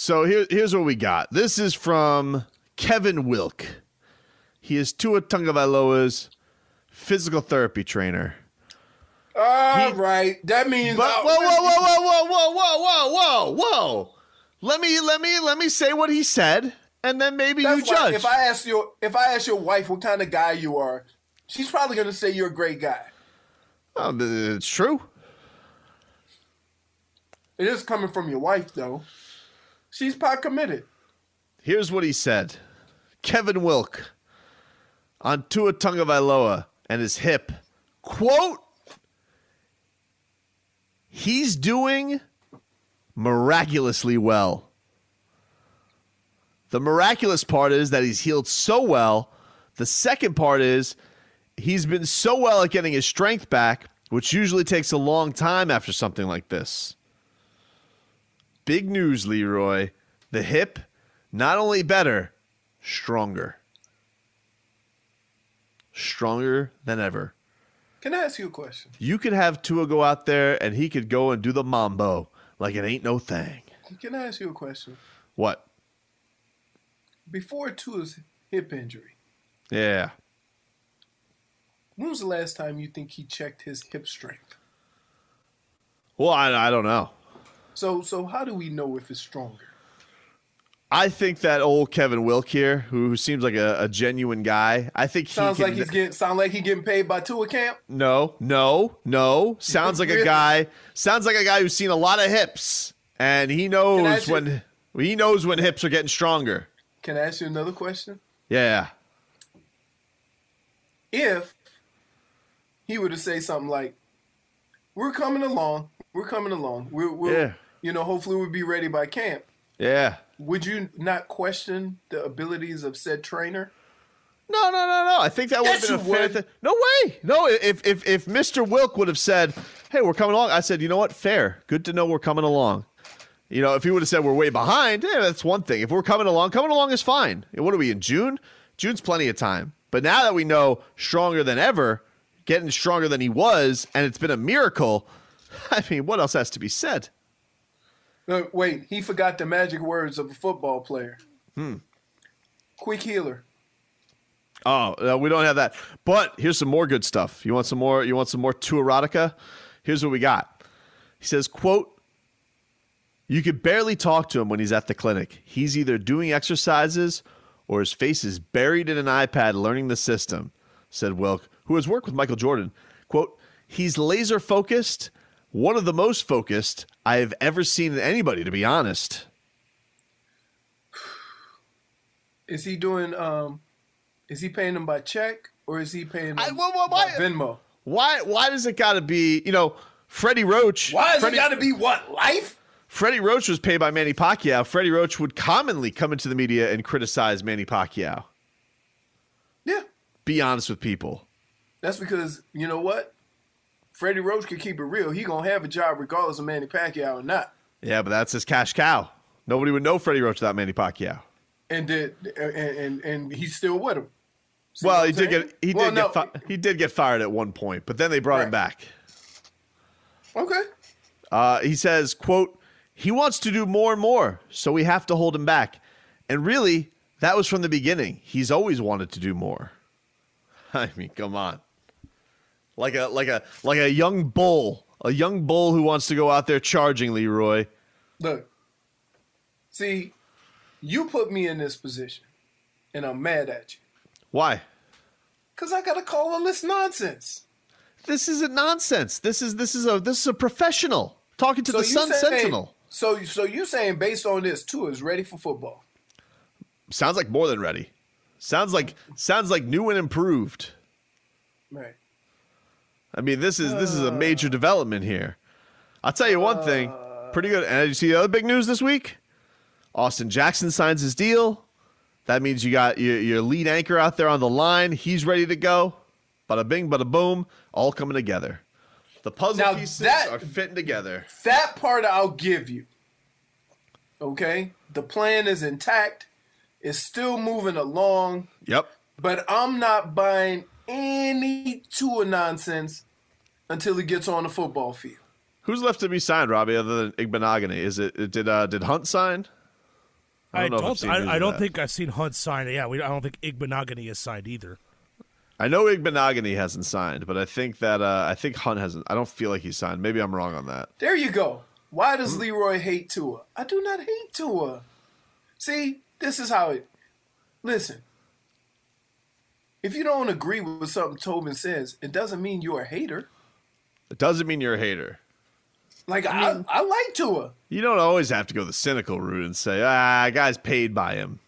So here's what we got. This is from Kevin Wilk. He is Tua Tagovailoa's physical therapy trainer. All right. That means. But, whoa. Let me say what he said, and then maybe you judge. If I ask your wife what kind of guy you are, she's probably going to say you're a great guy. Oh, it's true. It is coming from your wife, though. She's pot committed. Here's what he said. Kevin Wilk on Tua Tagovailoa and his hip. Quote, he's doing miraculously well. The miraculous part is that he's healed so well. The second part is he's been so well at getting his strength back, which usually takes a long time after something like this. Big news, Leroy. The hip, not only better, stronger. Stronger than ever. Can I ask you a question? You could have Tua go out there and he could go and do the mambo like it ain't no thing. Can I ask you a question? What? Before Tua's hip injury. Yeah. When was the last time you think he checked his hip strength? Well, I don't know. So how do we know if it's stronger? I think that old Kevin Wilk here, who seems like a genuine guy, I think sounds like he's getting paid by Tua Camp. No. Sounds like a guy. Sounds like a guy who's seen a lot of hips, and he knows when hips are getting stronger. Can I ask you another question? Yeah. If he were to say something like, "We're coming along. We'll hopefully we'll be ready by camp." Yeah. Would you not question the abilities of said trainer? No. I think that would have been a fair thing. No way. No, if Mr. Wilk would have said, "Hey, we're coming along," I said, "You know what? Fair. Good to know we're coming along." You know, if he would have said we're way behind, that's one thing. If we're coming along is fine. What are we in June? June's plenty of time. But now that we know stronger than ever, getting stronger than he was, and it's been a miracle, I mean, what else has to be said? Wait, he forgot the magic words of a football player. Quick healer. Oh, we don't have that. But here's some more good stuff. You want some more TUUUAAAA? Here's what we got. He says, quote, you could barely talk to him when he's at the clinic. He's either doing exercises or his face is buried in an iPad learning the system, said Wilk, who has worked with Michael Jordan. Quote, he's laser focused, one of the most focused I have ever seen in anybody, to be honest. Is he doing, is he paying them by check or is he paying them by Venmo? Why does it got to be, Freddie Roach? Why does it got to be what, life? Freddie Roach was paid by Manny Pacquiao. Freddie Roach would commonly come into the media and criticize Manny Pacquiao. Yeah. Be honest with people. That's because, you know what? Freddie Roach can keep it real. He going to have a job regardless of Manny Pacquiao or not. Yeah, but that's his cash cow. Nobody would know Freddie Roach without Manny Pacquiao. And he's still with him. See well, he did get fired at one point, but then they brought him back. Okay. He says, quote, he wants to do more and more, so we have to hold him back. And really, that was from the beginning. He's always wanted to do more. I mean, come on. Like a young bull who wants to go out there charging, Leroy. Look, see, you put me in this position, and I'm mad at you. Why? Because I got to call on this nonsense. This isn't nonsense. This is a professional talking to the Sun Sentinel. So you saying based on this, Tua is ready for football? Sounds like more than ready. Sounds like new and improved. Right. I mean, this is a major development here. I'll tell you one thing, pretty good. And did you see the other big news this week? Austin Jackson signs his deal. That means you got your lead anchor out there on the line. He's ready to go. Bada bing, bada boom, all coming together. The puzzle pieces are fitting together. That part I'll give you. Okay? The plan is intact. It's still moving along. Yep. But I'm not buying any Tua nonsense until he gets on the football field. Who's left to be signed, Robbie, other than Igbenogany? Did Hunt sign? I don't think I've seen Hunt sign. Yeah, I don't think Igbenogany is signed either. I know Igbenogany hasn't signed, but I think that Hunt hasn't. I don't feel like he's signed. Maybe I'm wrong on that. There you go. Why does Leroy hate Tua? I do not hate Tua. See, this is how it. Listen, if you don't agree with something Tobin says, it doesn't mean you're a hater. It doesn't mean you're a hater. Like, I like Tua. You don't always have to go the cynical route and say, guy's paid by him.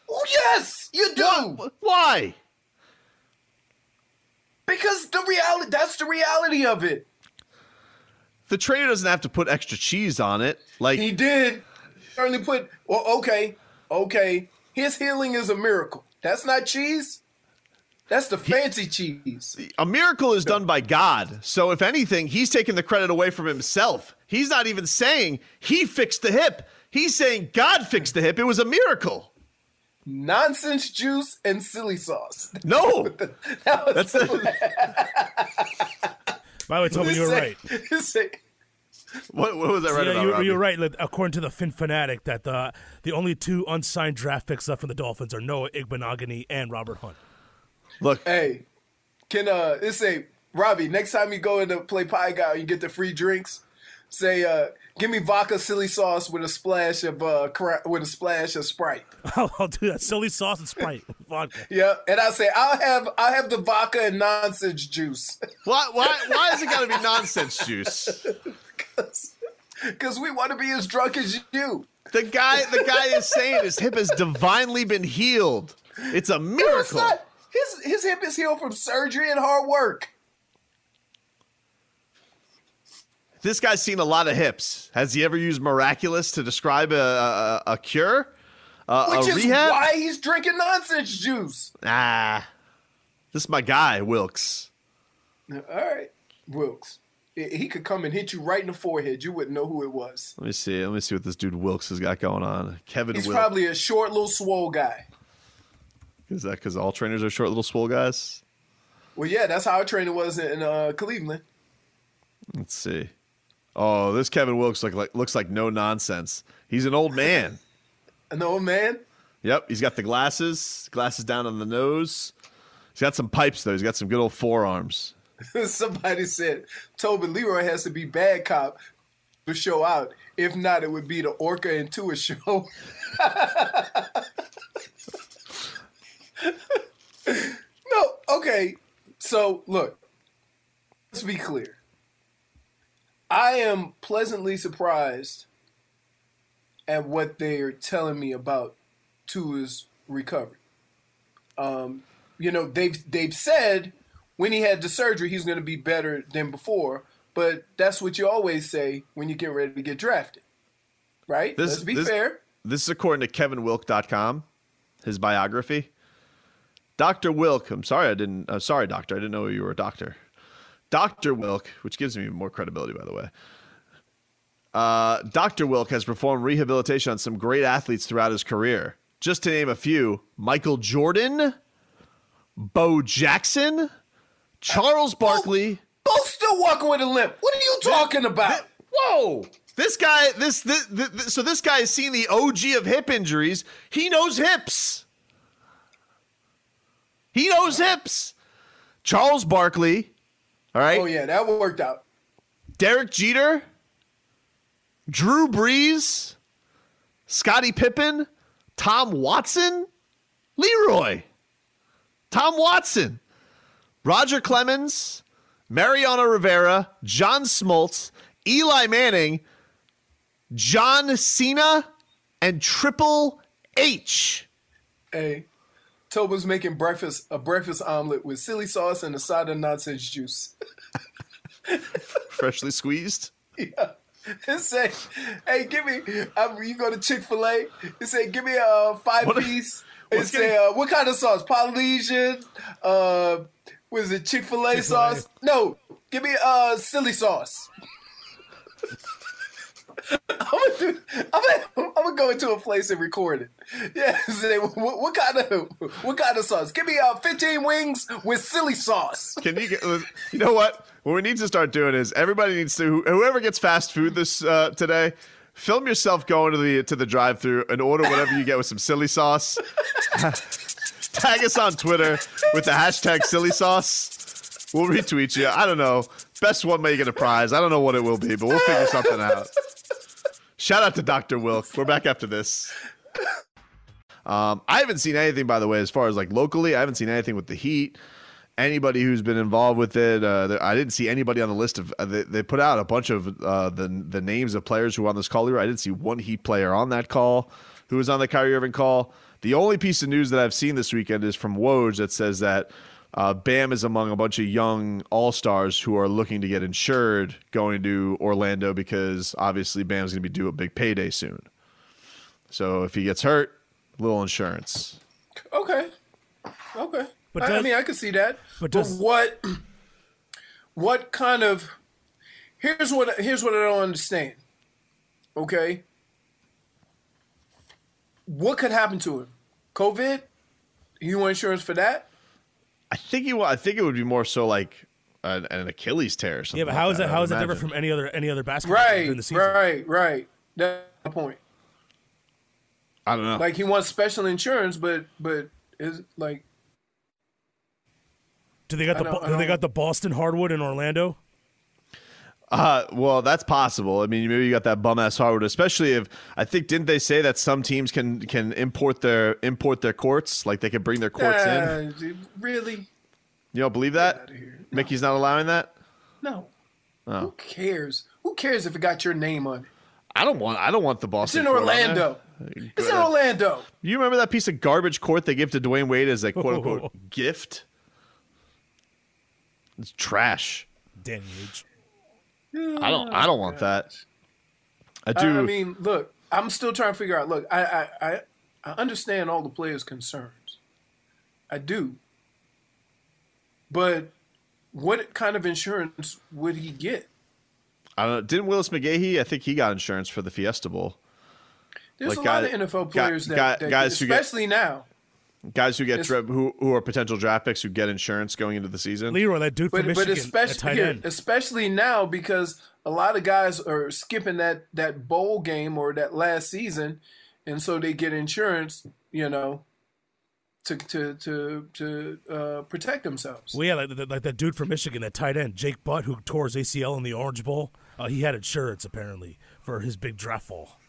Oh, yes, you do. Why? Because that's the reality of it. The trainer doesn't have to put extra cheese on it. Like he did. Certainly put, well, okay. His healing is a miracle. That's not cheese. That's the fancy cheese. A miracle is done by God. So if anything, he's taking the credit away from himself. He's not even saying he fixed the hip. He's saying God fixed the hip. It was a miracle. Nonsense juice and silly sauce. No. That's By the way, Tobin, you were right. What was I right about? You're right. According to the Fin Fanatic, that the only two unsigned draft picks left from the Dolphins are Noah Igbenogany and Robert Hunt. Look, hey, can it say, Robbie, next time you go in to play Pie Guy, you get the free drinks. Say, give me vodka silly sauce with a splash of Sprite. I'll do that. Silly sauce and Sprite, vodka. Yeah, and I say I'll have the vodka and nonsense juice. Why is it got to be nonsense juice? Because we want to be as drunk as you. The guy is saying his hip has divinely been healed. It's a miracle. No, it's not. His hip is healed from surgery and hard work. This guy's seen a lot of hips. Has he ever used Miraculous to describe a cure? Which is rehab? why he's drinking nonsense juice. This is my guy, Wilkes. All right, Wilkes. He could come and hit you right in the forehead. You wouldn't know who it was. Let me see what this dude Wilkes has got going on. He's probably a short, little, swole guy. Is that because all trainers are short, little, swole guys? Well, yeah, that's how our trainer was in Cleveland. Let's see. Oh, this Kevin Wilkes looks like no nonsense. He's an old man. An old man? Yep, he's got the glasses down on the nose. He's got some pipes, though. He's got some good old forearms. Somebody said Tobin Leroy has to be bad cop to show out. If not, it would be the Orca and Tua show. No, okay. So, look, let's be clear. I am pleasantly surprised at what they're telling me about Tua's recovery. They've said when he had the surgery, he's going to be better than before. But that's what you always say when you get ready to get drafted, right? Let's be fair. This is according to KevinWilk.com, his biography. Dr. Wilk, sorry, doctor. I didn't know you were a doctor. Dr. Wilk, which gives me more credibility, by the way. Dr. Wilk has performed rehabilitation on some great athletes throughout his career. Just to name a few, Michael Jordan, Bo Jackson, Charles Barkley. Both still walking with a limp. What are you talking about? Whoa! This guy, so this guy has seen the OG of hip injuries. He knows hips. He knows hips. Charles Barkley. All right. Oh, yeah, that worked out. Derek Jeter, Drew Brees, Scottie Pippen, Tom Watson, Leroy, Tom Watson, Roger Clemens, Mariano Rivera, John Smoltz, Eli Manning, John Cena, and Triple H. Hey. Tobin's making a breakfast omelet with silly sauce and a side of nonsense juice. Freshly squeezed? Yeah. It say, hey, give me, you go to Chick-fil-A, it say, give me a 5-piece. It say, what kind of sauce? Polynesian? Was it Chick-fil-A sauce? No, give me silly sauce. I'm gonna go into a place and record it. Yeah, say, what kind of sauce? Give me 15 wings with silly sauce. Can you know what? What we need to start doing is everybody needs to, whoever gets fast food this today, Film yourself going to the drive-thru and order whatever you get with some silly sauce. Tag us on Twitter with the hashtag silly sauce. We'll retweet you. I don't know. Best one may get a prize. I don't know what it will be, but we'll figure something out. Shout out to Dr. Wilk. We're back after this. I haven't seen anything, by the way, as far as like locally. I haven't seen anything with the Heat. Anybody who's been involved with it, I didn't see anybody on the list of. They put out a bunch of the names of players who were on this call. Leroy. I didn't see one Heat player on that call who was on the Kyrie Irving call. The only piece of news that I've seen this weekend is from Woj that says that Bam is among a bunch of young all-stars who are looking to get insured going to Orlando because obviously Bam's going to be due a big payday soon. So if he gets hurt, a little insurance. Okay. But I mean, I could see that. But what kind of? Here's what I don't understand. Okay. What could happen to him? COVID? You want insurance for that? I think it would be more so like an Achilles tear or something. Yeah, but how is that? How is that different from any other basketball during the season? Right. That's the point. I don't know. Like he wants special insurance, but is like. Do they got the Boston hardwood in Orlando? Well, that's possible. I mean, maybe you got that bum ass hardwood, especially if I think didn't they say that some teams can import their courts, like they can bring their courts in. Really? You don't believe that? No. Mickey's not allowing that? No. Oh. Who cares? Who cares if it got your name on it? I don't want the Boston. It's in Orlando. It's in Orlando. You remember that piece of garbage court they gave to Dwayne Wade as a quote unquote gift? It's trash. Danny H. I don't want that. I do. I mean, look, I'm still trying to figure out. Look, I understand all the players' concerns. I do. But what kind of insurance would he get? I don't know. Didn't Willis McGahee? I think he got insurance for the Fiesta Bowl. There's like a lot of NFL players that guys especially now. Guys who get who are potential draft picks who get insurance going into the season. Leroy, that dude from Michigan, especially now because a lot of guys are skipping that bowl game or that last season, and so they get insurance, to protect themselves. Well, yeah, like that dude from Michigan, that tight end, Jake Butt, who tore his ACL in the Orange Bowl. He had insurance apparently for his big draft fall.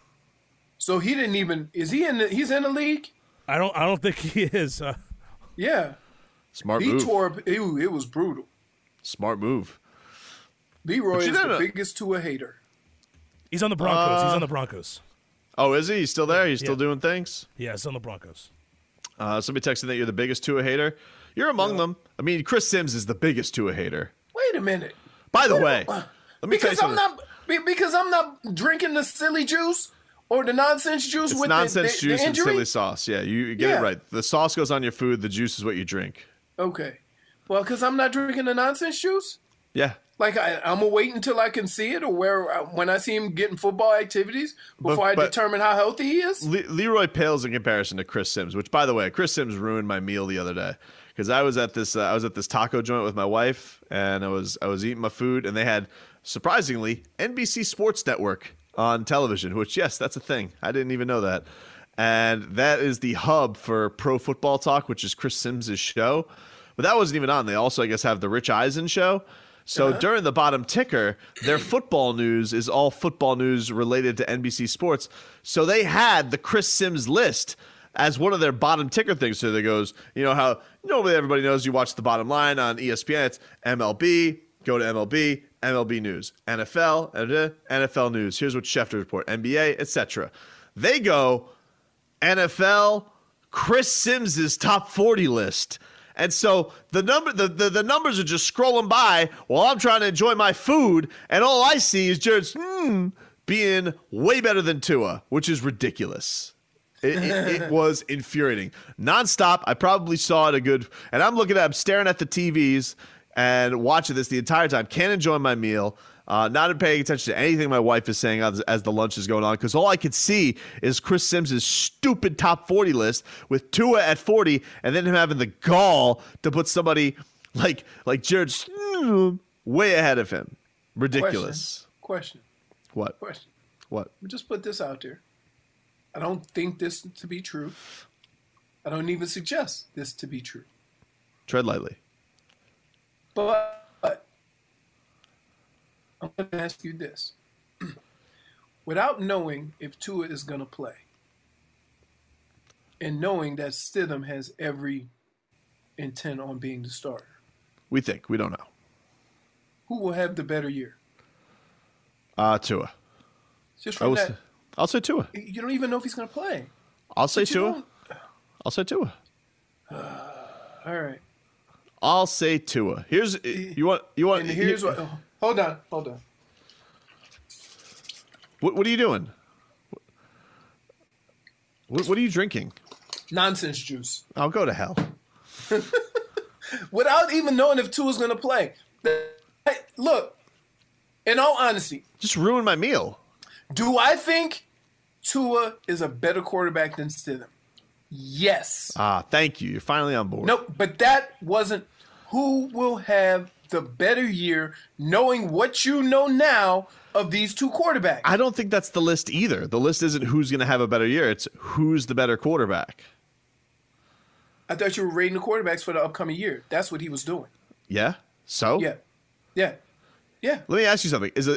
So he didn't even. He's in the league? I don't think he is. Yeah. Smart move. It was brutal. Smart move. Leroy is the biggest Tua hater. He's on the Broncos. Oh, is he? He's still there? He's still doing things? Yeah, he's on the Broncos. Somebody texted that you're the biggest Tua hater. You're among them. I mean, Chris Sims is the biggest Tua hater. Wait a minute. By the way, let me tell you something. Because I'm not drinking the silly juice. Or the nonsense juice with nonsense the juice injury? and silly sauce. Yeah, you get it right. The sauce goes on your food. The juice is what you drink. Okay. Well, because I'm not drinking the nonsense juice? Yeah. Like, I'm going to wait until I can see it or when I see him getting football activities before I determine how healthy he is? Leroy pales in comparison to Chris Sims, which, by the way, Chris Sims ruined my meal the other day. Because I was at this taco joint with my wife, and I was eating my food, and they had, surprisingly, NBC Sports Network on television, which, yes, that's a thing. I didn't even know that. And that is the hub for Pro Football Talk, which is Chris Sims' show. But that wasn't even on. They also, I guess, have the Rich Eisen show. So during the bottom ticker, their football news is all football news related to NBC Sports. So they had the Chris Sims list as one of their bottom ticker things. So there goes, how normally everybody knows you watch the bottom line on ESPN. It's MLB, go to MLB. MLB news, NFL, NFL news. Here's what Schefter report, NBA, etc. They go NFL, Chris Sims' top 40 list. And so the numbers are just scrolling by while I'm trying to enjoy my food, and all I see is Jared's being way better than Tua, which is ridiculous. It was infuriating. Nonstop. I probably saw it and I'm staring at the TVs and watching this the entire time. Can't enjoy my meal. Not paying attention to anything my wife is saying as the lunch is going on, because all I could see is Chris Sims' stupid top 40 list with Tua at 40, and then him having the gall to put somebody like Jared way ahead of him. Ridiculous. Question. What? Question. What? Just put this out there. I don't think this to be true. I don't even suggest this to be true. Tread lightly. But I'm going to ask you this. Without knowing if Tua is going to play, and knowing that Stidham has every intent on being the starter, We think. We don't know. who will have the better year? Tua. Just from that, I'll say Tua. you don't even know if he's going to play. I'll say But you Tua. don't- I'll say Tua. All right. I'll say Tua. Here's you want. And here's what. Oh, hold on. What are you doing? What are you drinking? Nonsense juice. I'll go to hell. Without even knowing if Tua's going to play. Look, in all honesty, Just ruin my meal. do I think Tua is a better quarterback than Stidham? Yes. Thank you. You're finally on board. Nope, but that wasn't who will have the better year knowing what you know now of these two quarterbacks. I don't think that's the list either. The list isn't who's going to have a better year. It's who's the better quarterback. I thought you were rating the quarterbacks for the upcoming year. That's what he was doing. Yeah. So Yeah. let me ask you something. Is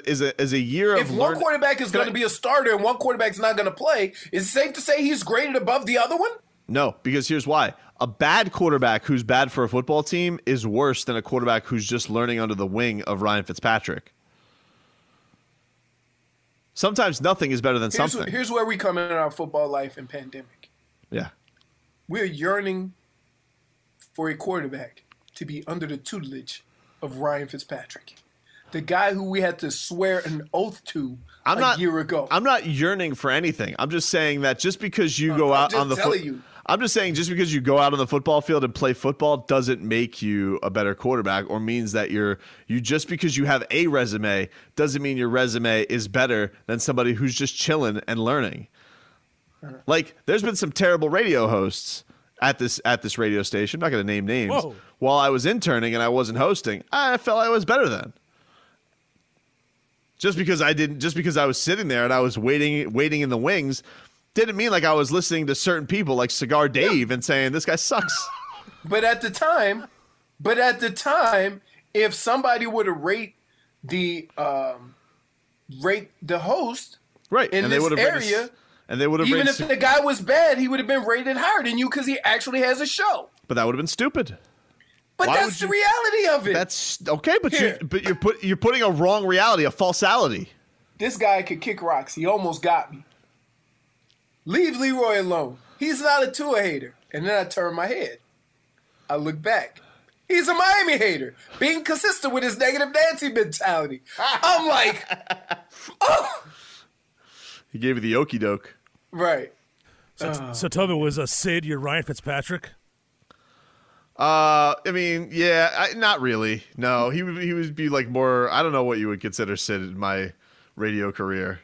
a year If of one quarterback is going to be a starter and one quarterback's not going to play, is it safe to say he's graded above the other one? No, because here's why. A bad quarterback who's bad for a football team is worse than a quarterback who's just learning under the wing of Ryan Fitzpatrick. Sometimes nothing is better than something. Here's where we come in our football life and pandemic. Yeah. We're yearning for a quarterback to be under the tutelage of Ryan Fitzpatrick, the guy who we had to swear an oath to a year ago. I'm not yearning for anything. I'm just saying that just because you go out on the I'm just saying just because you go out on the football field and play football doesn't make you a better quarterback or means that you just because you have a resume doesn't mean your resume is better than somebody who's just chilling and learning. Like there's been some terrible radio hosts at this radio station. I'm not going to name names. Whoa. While I was interning and I wasn't hosting, I felt I was better than. Just because I was sitting there and I was waiting in the wings, didn't mean like I was listening to certain people like Cigar Dave and saying this guy sucks. But at the time, if somebody were to rate the host Right. in this area, and they would have even if the guy was bad, he would have been rated higher than you because he actually has a show. But that would have been stupid. But that's the reality of it. That's okay, but you're putting a wrong reality, a falsality. This guy could kick rocks. He almost got me. Leave Leroy alone. He's not a Tua hater. And then I turn my head. I look back. He's a Miami hater, being consistent with his negative Nancy mentality. I'm like, oh. He gave you the okey doke. Right. So Tobin, was Sid your Ryan Fitzpatrick? I mean, yeah, not really. No, he would be like more. I don't know what you would consider Sid in my radio career.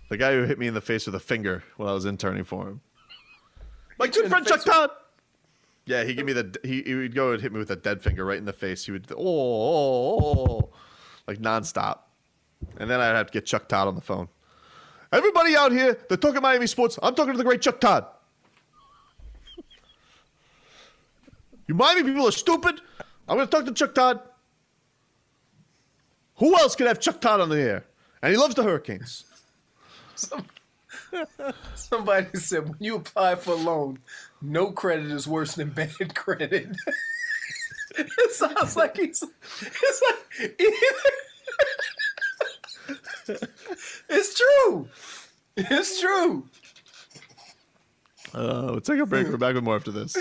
The guy who hit me in the face with a finger while I was interning for him. My good friend Chuck Todd. Yeah, he would go and hit me with a dead finger right in the face. He would like nonstop, and then I'd have to get Chuck Todd on the phone. Everybody out here, they're talking Miami sports. I'm talking to the great Chuck Todd. You Miami people are stupid. I'm going to talk to Chuck Todd. Who else could have Chuck Todd on the air? And he loves the Hurricanes. Somebody said when you apply for a loan, no credit is worse than bad credit. It sounds like it's true. It's true. Let's take a break. We're back with more after this.